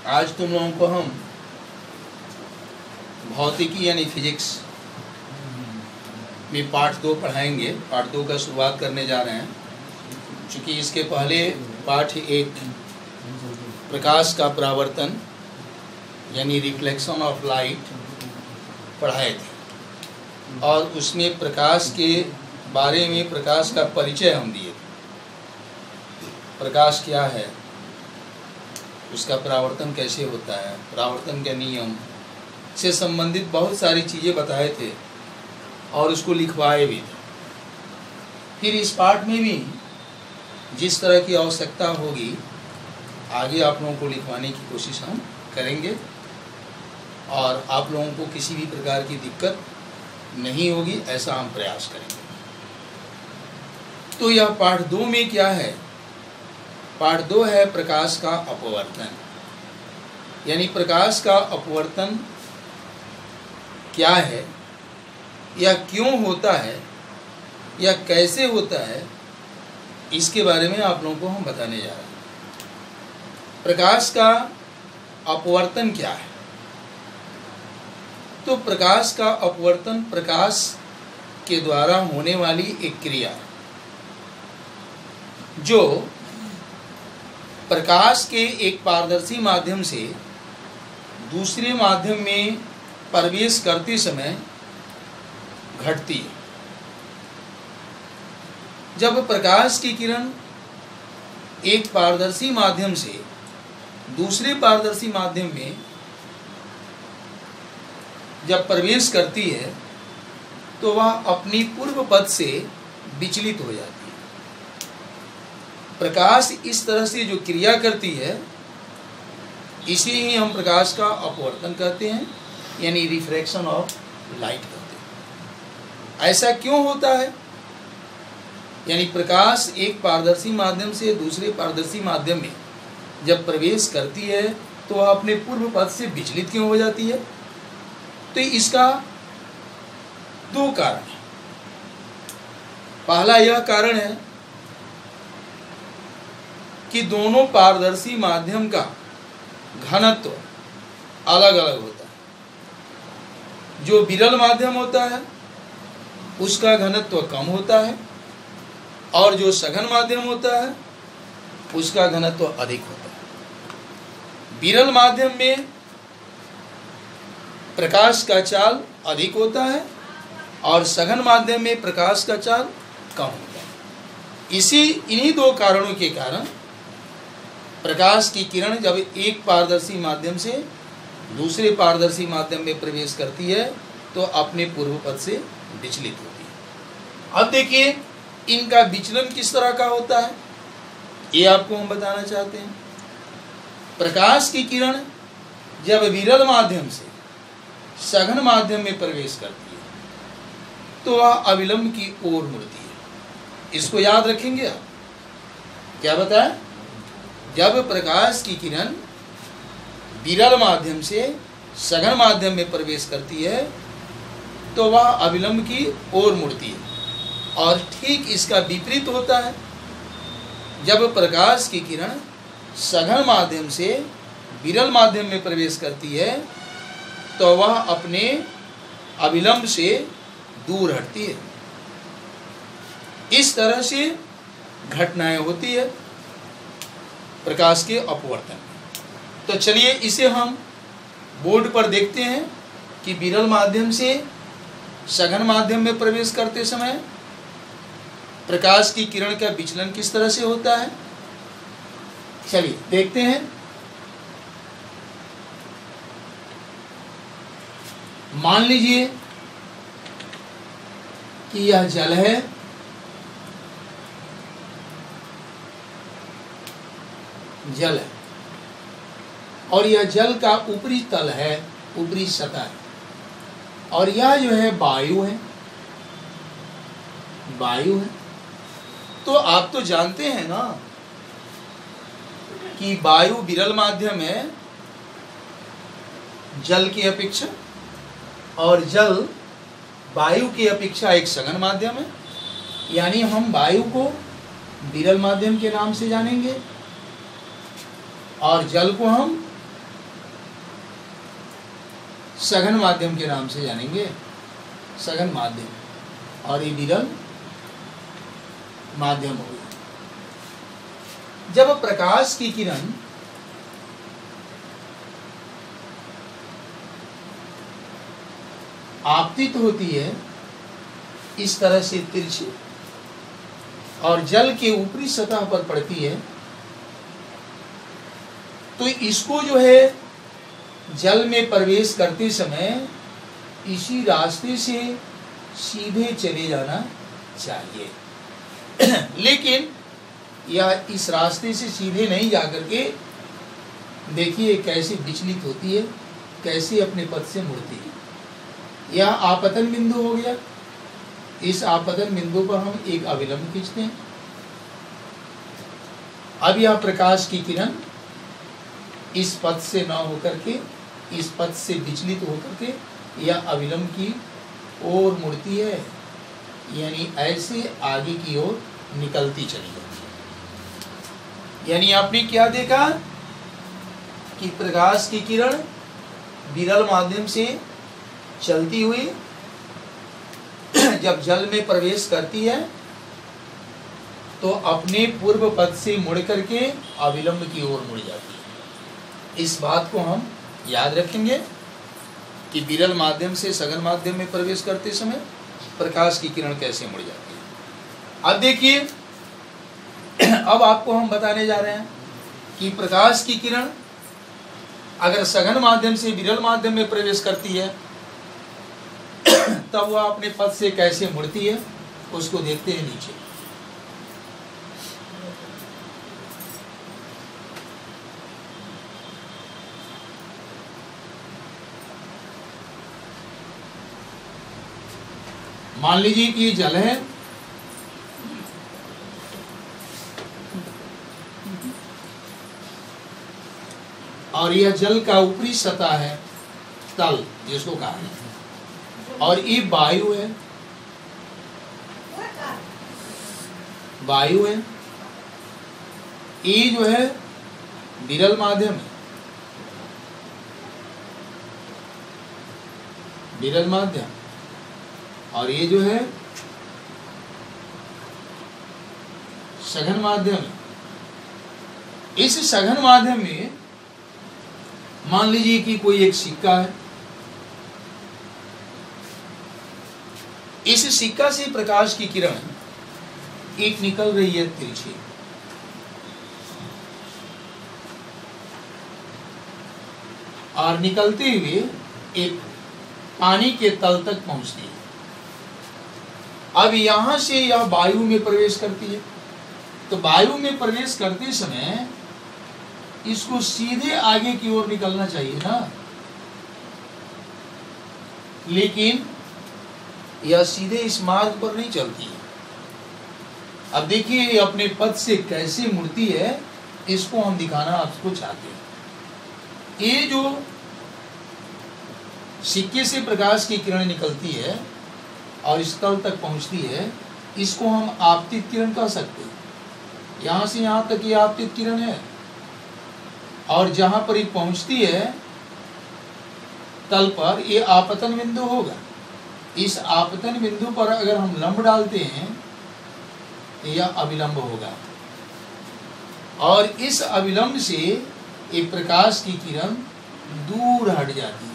आज तुम लोगों को हम भौतिकी यानी फिजिक्स में पार्ट 2 पढ़ाएंगे। पार्ट 2 का शुरुआत करने जा रहे हैं, क्योंकि इसके पहले पाठ 1 प्रकाश का परावर्तन यानी रिफ्लेक्शन ऑफ लाइट पढ़ाए थे, और उसमें प्रकाश के बारे में, प्रकाश का परिचय हम दिए थे। प्रकाश क्या है, उसका परावर्तन कैसे होता है, परावर्तन के नियम से संबंधित बहुत सारी चीज़ें बताए थे और उसको लिखवाए भी थे। फिर इस पाठ में भी जिस तरह की आवश्यकता होगी आगे आप लोगों को लिखवाने की कोशिश हम करेंगे, और आप लोगों को किसी भी प्रकार की दिक्कत नहीं होगी, ऐसा हम प्रयास करेंगे। तो यह पाठ 2 में क्या है? पाठ 2 है प्रकाश का अपवर्तन, यानी प्रकाश का अपवर्तन क्या है, या क्यों होता है, या कैसे होता है, इसके बारे में आप लोगों को हम बताने जा रहे हैं। प्रकाश का अपवर्तन क्या है? तो प्रकाश का अपवर्तन प्रकाश के द्वारा होने वाली एक क्रिया है, जो प्रकाश के एक पारदर्शी माध्यम से दूसरे माध्यम में प्रवेश करते समय घटती है। जब प्रकाश की किरण एक पारदर्शी माध्यम से दूसरे पारदर्शी माध्यम में जब प्रवेश करती है तो वह अपनी पूर्व पथ से विचलित हो जाती है। प्रकाश इस तरह से जो क्रिया करती है, इसे ही हम प्रकाश का अपवर्तन कहते हैं, यानी रिफ्रैक्शन ऑफ लाइट कहते हैं। ऐसा क्यों होता है? यानी प्रकाश एक पारदर्शी माध्यम से दूसरे पारदर्शी माध्यम में जब प्रवेश करती है तो वह अपने पूर्व पथ से विचलित क्यों हो जाती है? तो इसका 2 कारण है। पहला यह कारण है कि दोनों पारदर्शी माध्यम का घनत्व अलग अलग होता है। जो विरल माध्यम होता है उसका घनत्व कम होता है, और जो सघन माध्यम होता है उसका घनत्व अधिक होता है। विरल माध्यम में प्रकाश का चाल अधिक होता है और सघन माध्यम में प्रकाश का चाल कम होता है। इन्हीं 2 कारणों के कारण प्रकाश की किरण जब एक पारदर्शी माध्यम से दूसरे पारदर्शी माध्यम में प्रवेश करती है तो अपने पूर्व पथ से विचलित होती है। अब देखिए इनका विचलन किस तरह का होता है, ये आपको हम बताना चाहते हैं। प्रकाश की किरण जब विरल माध्यम से सघन माध्यम में प्रवेश करती है तो वह अविलंब की ओर मुड़ती है। इसको याद रखेंगे आप। क्या बताया? जब प्रकाश की किरण विरल माध्यम से सघन माध्यम में प्रवेश करती है तो वह अविलंब की ओर मुड़ती है, और ठीक इसका विपरीत होता है। जब प्रकाश की किरण सघन माध्यम से विरल माध्यम में प्रवेश करती है तो वह अपने अविलंब से दूर हटती है। इस तरह से घटनाएं होती है प्रकाश के अपवर्तन। तो चलिए इसे हम बोर्ड पर देखते हैं कि विरल माध्यम से सघन माध्यम में प्रवेश करते समय प्रकाश की किरण का विचलन किस तरह से होता है। चलिए देखते हैं। मान लीजिए कि यह जल है, जल है, और यह जल का ऊपरी तल है, ऊपरी सतह है, और यह जो है वायु है, वायु है। तो आप तो जानते हैं ना कि वायु विरल माध्यम है जल की अपेक्षा, और जल वायु की अपेक्षा एक सघन माध्यम है। यानी हम वायु को विरल माध्यम के नाम से जानेंगे और जल को हम सघन माध्यम के नाम से जानेंगे, सघन माध्यम, और ये विरल माध्यम हो गया। जब प्रकाश की किरण आपतित होती है इस तरह से तिरछी और जल के ऊपरी सतह पर पड़ती है, तो इसको जो है जल में प्रवेश करते समय इसी रास्ते से सीधे चले जाना चाहिए। लेकिन यह इस रास्ते से सीधे नहीं जाकर के देखिए कैसे विचलित होती है, कैसे अपने पथ से मुड़ती है। यह आपतन बिंदु हो गया। इस आपतन बिंदु पर हम एक अविलंब खींचते हैं। अब यह प्रकाश की किरण इस पथ से न होकर के इस पथ से विचलित होकर के यह अविलंब की ओर मुड़ती है, यानी ऐसे आगे की ओर निकलती चली जाती है। यानी आपने क्या देखा कि प्रकाश की किरण विरल माध्यम से चलती हुई जब जल में प्रवेश करती है तो अपने पूर्व पथ से मुड़ करके अविलंब की ओर मुड़ जाती है। इस बात को हम याद रखेंगे कि विरल माध्यम से सघन माध्यम में प्रवेश करते समय प्रकाश की किरण कैसे मुड़ जाती है। अब देखिए, अब आपको हम बताने जा रहे हैं कि प्रकाश की किरण अगर सघन माध्यम से विरल माध्यम में प्रवेश करती है तब वह अपने पथ से कैसे मुड़ती है, उसको देखते हैं नीचे। मान लीजिए कि ये जल है और यह जल का ऊपरी सतह है, तल जिसको कहा है, और ये वायु है, वायु है। ये जो है विरल माध्यम है, विरल माध्यम, और ये जो है सघन माध्यम है। इस सघन माध्यम में मान लीजिए कि कोई एक सिक्का है, इस सिक्का से प्रकाश की किरण एक निकल रही है तिरछी, और निकलते हुए एक पानी के तल तक पहुंचती है। अब यहां से यह वायु में प्रवेश करती है, तो वायु में प्रवेश करते समय इसको सीधे आगे की ओर निकलना चाहिए ना, लेकिन यह सीधे इस मार्ग पर नहीं चलती है। अब देखिए ये अपने पथ से कैसे मुड़ती है, इसको हम दिखाना आपको चाहते हैं। ये जो सिक्के से प्रकाश की किरण निकलती है और इस तल तक पहुंचती है, इसको हम आपतित किरण कह सकते हैं। यहां से यहां तक ये आपतित किरण है, और जहां पर ये पहुंचती है तल पर, ये आपतन बिंदु होगा। इस आपतन बिंदु पर अगर हम लंब डालते हैं तो यह अविलंब होगा, और इस अविलंब से एक प्रकाश की किरण दूर हट जाती है,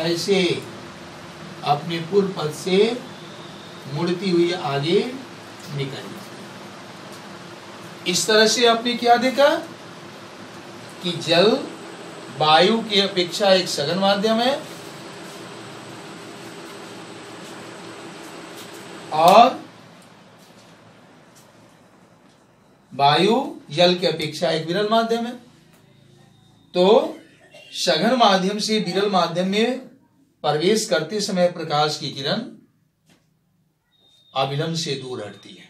ऐसे अपने पूर्व पथ से मुड़ती हुई आगे निकल जाती। इस तरह से आपने क्या देखा कि जल वायु की अपेक्षा एक सघन माध्यम है, और वायु जल की अपेक्षा एक विरल माध्यम है। तो सघन माध्यम से विरल माध्यम में प्रवेश करते समय प्रकाश की किरण अविलंब से दूर हटती है।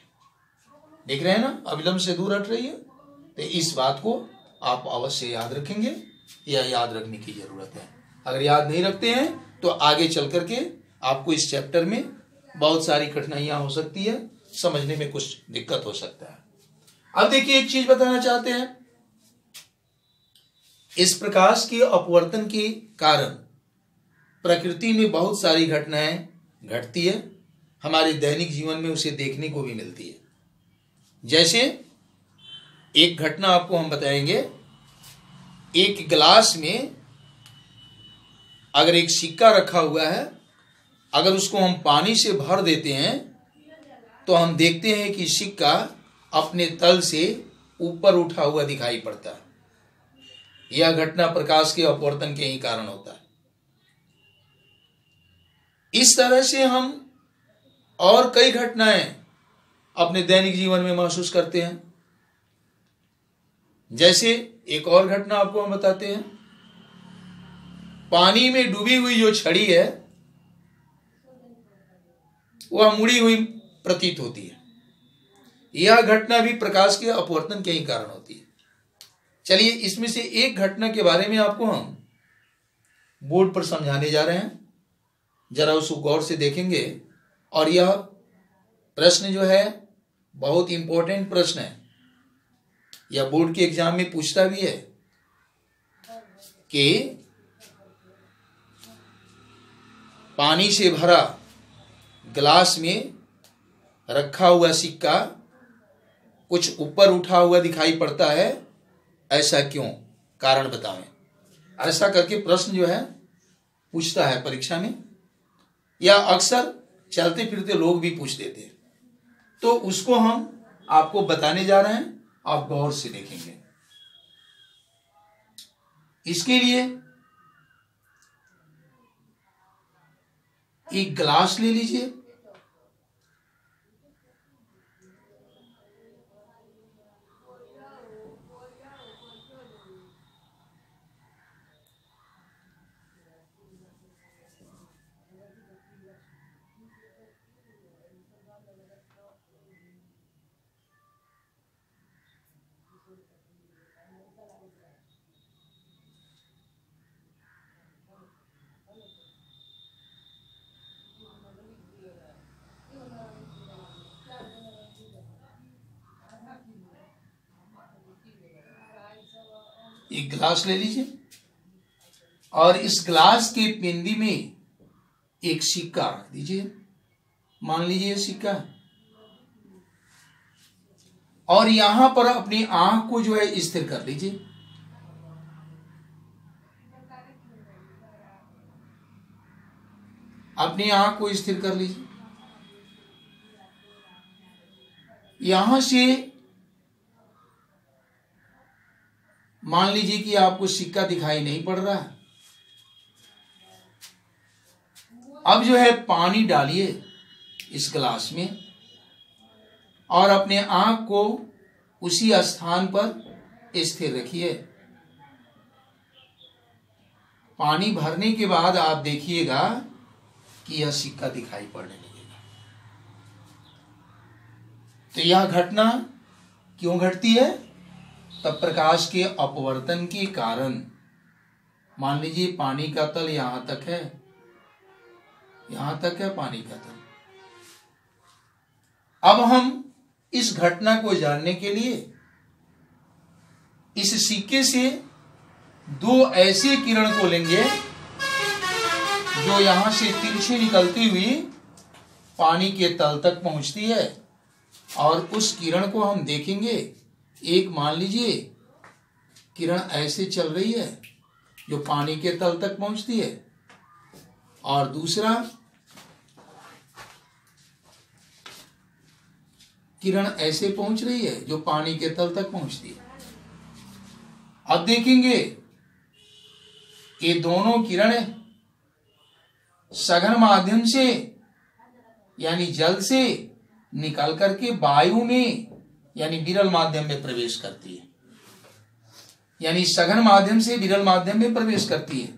देख रहे हैं ना, अविलंब से दूर हट रही है। तो इस बात को आप अवश्य याद रखेंगे, या याद रखने की जरूरत है। अगर याद नहीं रखते हैं तो आगे चल करके आपको इस चैप्टर में बहुत सारी कठिनाइयां हो सकती है, समझने में कुछ दिक्कत हो सकता है। अब देखिए एक चीज बताना चाहते हैं इस प्रकाश के अपवर्तन के कारण प्रकृति में बहुत सारी घटनाएं घटती है, हमारे दैनिक जीवन में उसे देखने को भी मिलती है। जैसे एक घटना आपको हम बताएंगे, एक गिलास में अगर एक सिक्का रखा हुआ है, अगर उसको हम पानी से भर देते हैं तो हम देखते हैं कि सिक्का अपने तल से ऊपर उठा हुआ दिखाई पड़ता है। यह घटना प्रकाश के अपवर्तन के ही कारण होता है। इस तरह से हम और कई घटनाएं अपने दैनिक जीवन में महसूस करते हैं। जैसे एक और घटना आपको हम बताते हैं, पानी में डूबी हुई जो छड़ी है वह मुड़ी हुई प्रतीत होती है। यह घटना भी प्रकाश के अपवर्तन के ही कारण होती है। चलिए इसमें से एक घटना के बारे में आपको हम बोर्ड पर समझाने जा रहे हैं, जरा उसको गौर से देखेंगे। और यह प्रश्न जो है बहुत इंपॉर्टेंट प्रश्न है, यह बोर्ड के एग्जाम में पूछता भी है कि पानी से भरा गिलास में रखा हुआ सिक्का कुछ ऊपर उठा हुआ दिखाई पड़ता है, ऐसा क्यों, कारण बताएं। ऐसा करके प्रश्न जो है पूछता है परीक्षा में, या अक्सर चलते फिरते लोग भी पूछ देते हैं। तो उसको हम आपको बताने जा रहे हैं, आप गौर से देखेंगे। इसके लिए एक गिलास ले लीजिए, एक गिलास ले लीजिए और इस गिलास के पेंदी में एक सिक्का रख दीजिए। मान लीजिए सिक्का, और यहां पर अपनी आंख को जो है स्थिर कर लीजिए। अपनी आंख को स्थिर कर लीजिए। यहां से मान लीजिए कि आपको सिक्का दिखाई नहीं पड़ रहा। अब जो है पानी डालिए इस गिलास में और अपने आंख को उसी स्थान पर स्थिर रखिए। पानी भरने के बाद आप देखिएगा कि यह सिक्का दिखाई पड़ने लगेगा। तो यह घटना क्यों घटती है? तब प्रकाश के अपवर्तन के कारण। मान लीजिए पानी का तल यहां तक है, यहां तक है पानी का तल। अब हम इस घटना को जानने के लिए इस सिक्के से दो ऐसे किरण को लेंगे जो यहां से तिरछी निकलती हुई पानी के तल तक पहुंचती है, और उस किरण को हम देखेंगे। एक मान लीजिए किरण ऐसे चल रही है जो पानी के तल तक पहुंचती है, और दूसरा किरण ऐसे पहुंच रही है जो पानी के तल तक पहुंचती है। अब देखेंगे ये दोनों किरणें सघन माध्यम से यानी जल से निकल करके वायु में यानी विरल माध्यम में प्रवेश करती है, यानी सघन माध्यम से विरल माध्यम में प्रवेश करती है।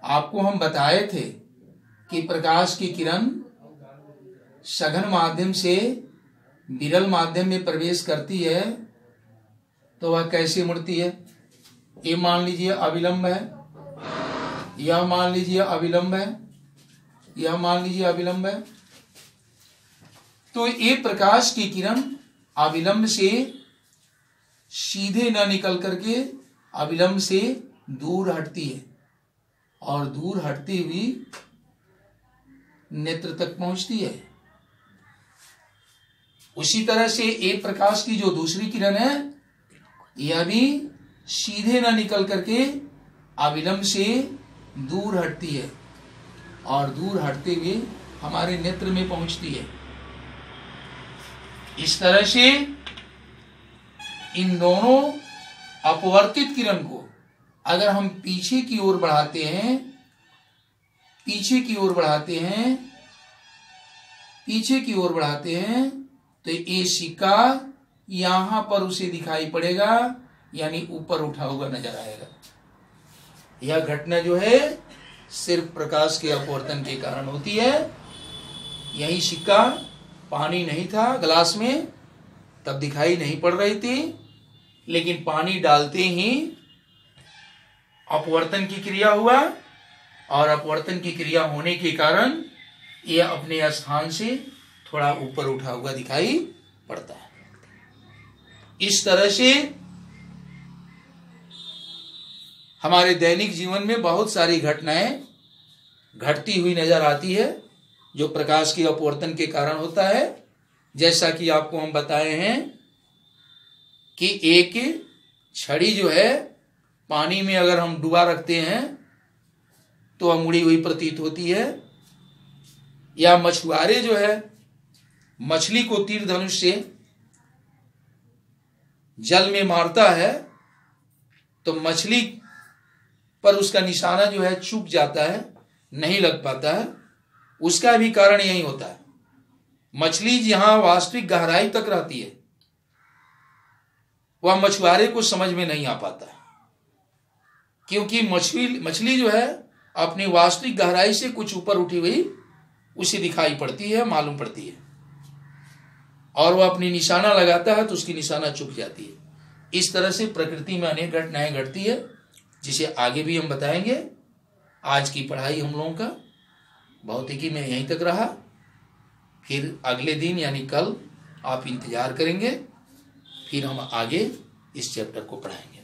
आपको हम बताए थे कि प्रकाश की किरण सघन माध्यम से विरल माध्यम में प्रवेश करती है तो वह कैसे मुड़ती है? ये मान लीजिए अविलंब है, यह मान लीजिए अविलंब है, यह मान लीजिए अविलंब है। तो ये प्रकाश की किरण अविलंब से सीधे न निकल करके अविलंब से दूर हटती है और दूर हटती हुई नेत्र तक पहुंचती है। उसी तरह से एक प्रकाश की जो दूसरी किरण है यह भी सीधे न निकल करके अविलंब से दूर हटती है और दूर हटते हुए हमारे नेत्र में पहुंचती है। इस तरह से इन दोनों अपवर्तित किरण को अगर हम पीछे की ओर बढ़ाते हैं, पीछे की ओर बढ़ाते हैं, पीछे की ओर बढ़ाते हैं, तो ये सिक्का यहां पर उसे दिखाई पड़ेगा, यानी ऊपर उठा हुआ नजर आएगा। यह घटना जो है सिर्फ प्रकाश के अपवर्तन के कारण होती है। यही सिक्का पानी नहीं था ग्लास में, तब दिखाई नहीं पड़ रही थी, लेकिन पानी डालते ही अपवर्तन की क्रिया हुआ और अपवर्तन की क्रिया होने के कारण यह अपने स्थान से थोड़ा ऊपर उठा हुआ दिखाई पड़ता है। इस तरह से हमारे दैनिक जीवन में बहुत सारी घटनाएं घटती हुई नजर आती है जो प्रकाश के अपवर्तन के कारण होता है। जैसा कि आपको हम बताए हैं कि एक छड़ी जो है पानी में अगर हम डुबा रखते हैं तो वह मुड़ी हुई प्रतीत होती है, या मछुआरे जो है मछली को तीर धनुष से जल में मारता है तो मछली पर उसका निशाना जो है चूक जाता है, नहीं लग पाता है। उसका भी कारण यही होता है, मछली जहां वास्तविक गहराई तक रहती है वह मछुआरे को समझ में नहीं आ पाता, क्योंकि मछली जो है अपनी वास्तविक गहराई से कुछ ऊपर उठी हुई उसे दिखाई पड़ती है, मालूम पड़ती है, और वह अपनी निशाना लगाता है तो उसकी निशाना चूक जाती है। इस तरह से प्रकृति में अनेक घटनाएं घटती है, जिसे आगे भी हम बताएंगे। आज की पढ़ाई हम लोगों का भौतिकी में यहीं तक रहा। फिर अगले दिन यानी कल आप इंतजार करेंगे, फिर हम आगे इस चैप्टर को पढ़ाएंगे।